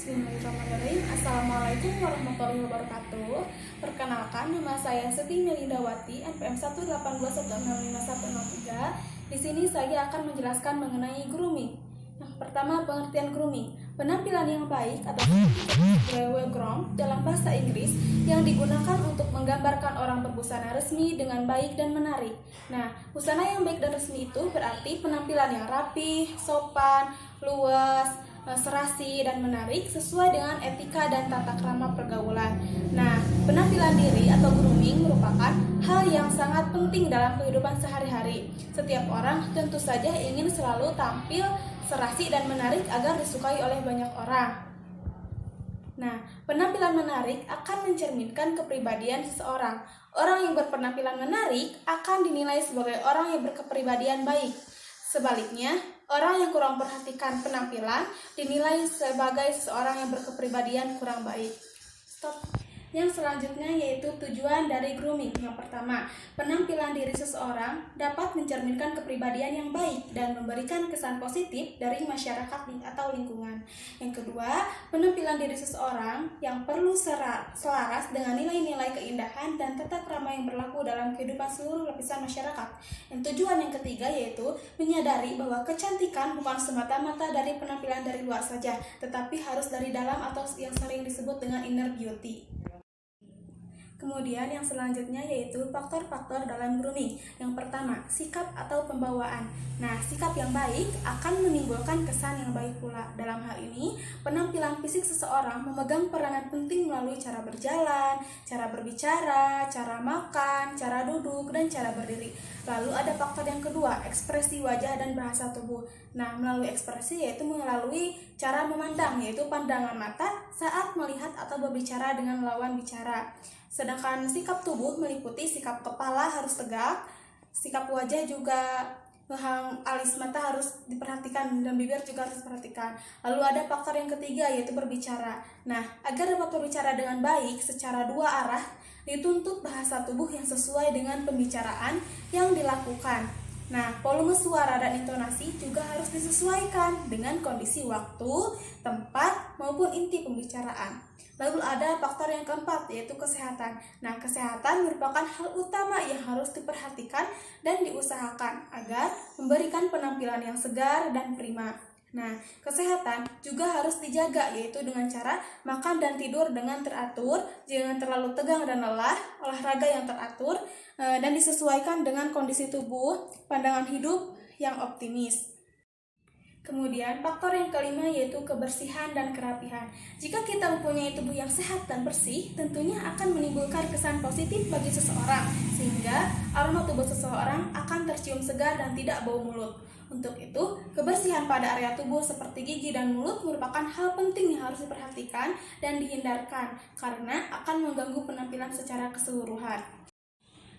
Bismillahirrahmanirrahim. Assalamualaikum warahmatullahi wabarakatuh. Perkenalkan, nama saya Siti Melindawati, NPM 182165163. Di sini saya akan menjelaskan mengenai grooming. Yang pertama, pengertian grooming. Penampilan yang baik atau well groomed dalam bahasa Inggris yang digunakan untuk menggambarkan orang berbusana resmi dengan baik dan menarik. Nah, busana yang baik dan resmi itu berarti penampilan yang rapi, sopan, luas, serasi dan menarik sesuai dengan etika dan tata krama pergaulan. Nah, penampilan diri atau grooming merupakan hal yang sangat penting dalam kehidupan sehari-hari. Setiap orang tentu saja ingin selalu tampil serasi dan menarik agar disukai oleh banyak orang. Nah, penampilan menarik akan mencerminkan kepribadian seseorang. Orang yang berpenampilan menarik akan dinilai sebagai orang yang berkepribadian baik. Sebaliknya, orang yang kurang perhatikan penampilan dinilai sebagai seseorang yang berkepribadian kurang baik. Yang selanjutnya yaitu tujuan dari grooming. Yang pertama, penampilan diri seseorang dapat mencerminkan kepribadian yang baik dan memberikan kesan positif dari masyarakat atau lingkungan. Yang kedua, penampilan diri seseorang yang perlu selaras dengan nilai-nilai keindahan dan tata krama yang berlaku dalam kehidupan seluruh lapisan masyarakat. Yang tujuan yang ketiga yaitu menyadari bahwa kecantikan bukan semata-mata dari penampilan dari luar saja, tetapi harus dari dalam atau yang sering disebut dengan inner beauty. Kemudian yang selanjutnya yaitu faktor-faktor dalam grooming. Yang pertama, sikap atau pembawaan. Nah, sikap yang baik akan menimbulkan kesan yang baik pula. Dalam hal ini, penampilan fisik seseorang memegang peranan penting melalui cara berjalan, cara berbicara, cara makan, cara duduk, dan cara berdiri. Lalu ada faktor yang kedua, ekspresi wajah dan bahasa tubuh. Nah, melalui ekspresi yaitu melalui cara memandang, yaitu pandangan mata saat melihat atau berbicara dengan lawan bicara. Sedangkan sikap tubuh meliputi sikap kepala harus tegak, sikap wajah juga alis mata harus diperhatikan dan bibir juga harus diperhatikan. Lalu ada faktor yang ketiga yaitu berbicara. Nah, agar dapat berbicara dengan baik secara dua arah, dituntut bahasa tubuh yang sesuai dengan pembicaraan yang dilakukan. Nah, volume suara dan intonasi juga harus disesuaikan dengan kondisi waktu, tempat, maupun inti pembicaraan. Lalu ada faktor yang keempat yaitu kesehatan. Nah, kesehatan merupakan hal utama yang harus diperhatikan dan diusahakan agar memberikan penampilan yang segar dan prima. Nah, kesehatan juga harus dijaga yaitu dengan cara makan dan tidur dengan teratur, jangan terlalu tegang dan lelah, olahraga yang teratur, dan disesuaikan dengan kondisi tubuh, pandangan hidup yang optimis. Kemudian faktor yang kelima yaitu kebersihan dan kerapihan. Jika kita mempunyai tubuh yang sehat dan bersih, tentunya akan menimbulkan kesan positif bagi seseorang, sehingga aroma tubuh seseorang akan tercium segar dan tidak bau mulut. Untuk itu, kebersihan pada area tubuh seperti gigi dan mulut merupakan hal penting yang harus diperhatikan dan dihindarkan, karena akan mengganggu penampilan secara keseluruhan.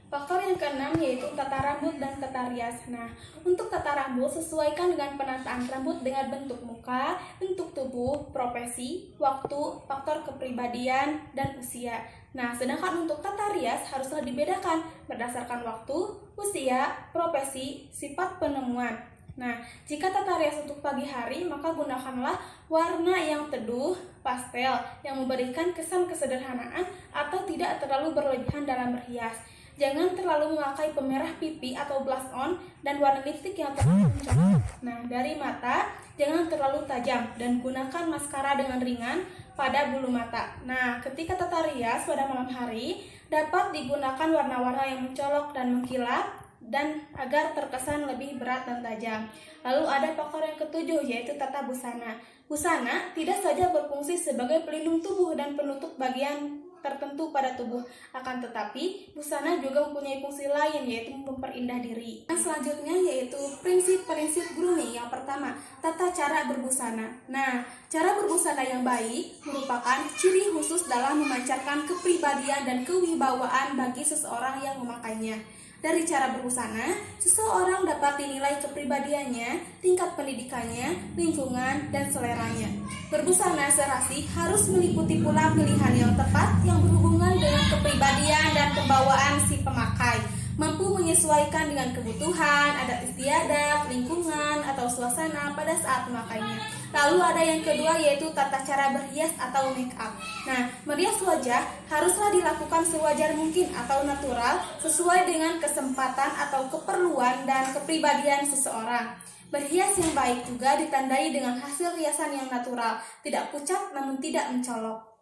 Faktor yang keenam yaitu tata rambut dan tata rias. Nah, untuk tata rambut sesuaikan dengan penataan rambut dengan bentuk muka, bentuk tubuh, profesi, waktu, faktor kepribadian, dan usia. Nah, sedangkan untuk tata rias haruslah dibedakan berdasarkan waktu, usia, profesi, sifat penemuan. Nah, jika tata rias untuk pagi hari, maka gunakanlah warna yang teduh, pastel, yang memberikan kesan kesederhanaan atau tidak terlalu berlebihan dalam berhias. Jangan terlalu memakai pemerah pipi atau blush on dan warna lipstik yang terlalu mencolok. Nah, dari mata, jangan terlalu tajam dan gunakan maskara dengan ringan pada bulu mata. Nah, ketika tata rias pada malam hari, dapat digunakan warna-warna yang mencolok dan mengkilap dan agar terkesan lebih berat dan tajam. Lalu ada faktor yang ketujuh yaitu tata busana. Busana tidak saja berfungsi sebagai pelindung tubuh dan penutup bagian tertentu pada tubuh, akan tetapi busana juga mempunyai fungsi lain yaitu memperindah diri. Yang selanjutnya yaitu prinsip-prinsip grooming. Yang pertama, tata cara berbusana. Nah, cara berbusana yang baik merupakan ciri khusus dalam memancarkan kepribadian dan kewibawaan bagi seseorang yang memakainya. Dari cara berbusana, seseorang dapat dinilai kepribadiannya, tingkat pendidikannya, lingkungan, dan seleranya. Berbusana serasi harus meliputi pula pilihan yang tepat yang berhubungan dengan kepribadian dan pembawaan si pemakai. mampu menyesuaikan dengan kebutuhan, adat istiadat, lingkungan, atau suasana pada saat memakainya. Lalu ada yang kedua yaitu tata cara berhias atau make up. Nah, merias wajah haruslah dilakukan sewajar mungkin atau natural sesuai dengan kesempatan atau keperluan dan kepribadian seseorang. Berhias yang baik juga ditandai dengan hasil riasan yang natural, tidak pucat namun tidak mencolok.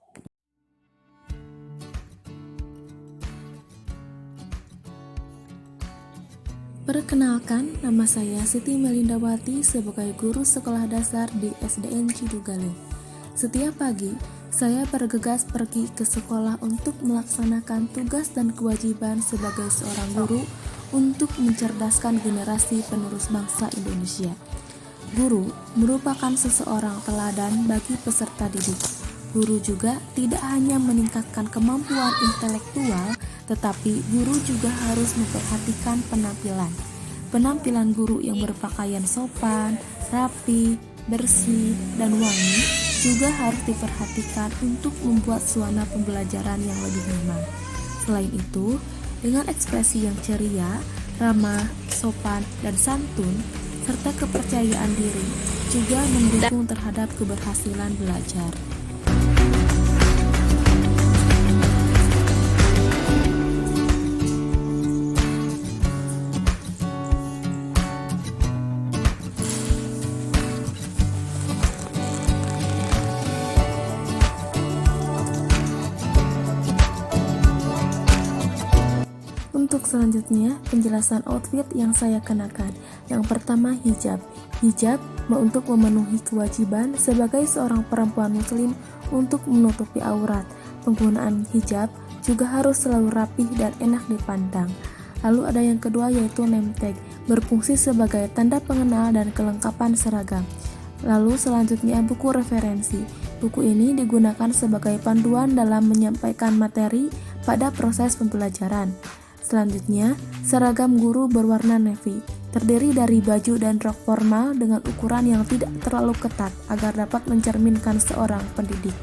Perkenalkan, nama saya Siti Melindawati sebagai guru sekolah dasar di SDN Cidugale. Setiap pagi, saya bergegas pergi ke sekolah untuk melaksanakan tugas dan kewajiban sebagai seorang guru untuk mencerdaskan generasi penerus bangsa Indonesia. Guru merupakan seseorang teladan bagi peserta didik. Guru juga tidak hanya meningkatkan kemampuan intelektual, tetapi guru juga harus memperhatikan penampilan. Penampilan guru yang berpakaian sopan, rapi, bersih, dan wangi juga harus diperhatikan untuk membuat suasana pembelajaran yang lebih nyaman. Selain itu, dengan ekspresi yang ceria, ramah, sopan, dan santun, serta kepercayaan diri juga mendukung terhadap keberhasilan belajar. Untuk selanjutnya, penjelasan outfit yang saya kenakan. Yang pertama, hijab. Hijab untuk memenuhi kewajiban sebagai seorang perempuan muslim untuk menutupi aurat. Penggunaan hijab juga harus selalu rapih dan enak dipandang. Lalu ada yang kedua yaitu name tag, berfungsi sebagai tanda pengenal dan kelengkapan seragam. Lalu selanjutnya buku referensi. Buku ini digunakan sebagai panduan dalam menyampaikan materi pada proses pembelajaran. Selanjutnya, seragam guru berwarna navy, terdiri dari baju dan rok formal dengan ukuran yang tidak terlalu ketat agar dapat mencerminkan seorang pendidik.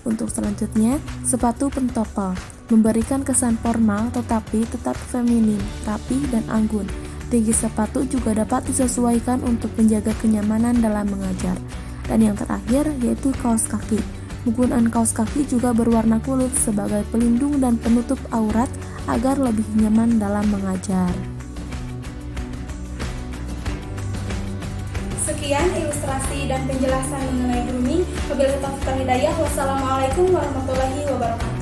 Untuk selanjutnya, sepatu pentopel, memberikan kesan formal tetapi tetap feminin, rapi, dan anggun. Tinggi sepatu juga dapat disesuaikan untuk menjaga kenyamanan dalam mengajar. Dan yang terakhir yaitu kaos kaki. Penggunaan kaos kaki juga berwarna kulit sebagai pelindung dan penutup aurat agar lebih nyaman dalam mengajar. Sekian ilustrasi dan penjelasan mengenai grooming. Wabillahi taufiq wal hidayah. Wassalamualaikum warahmatullahi wabarakatuh.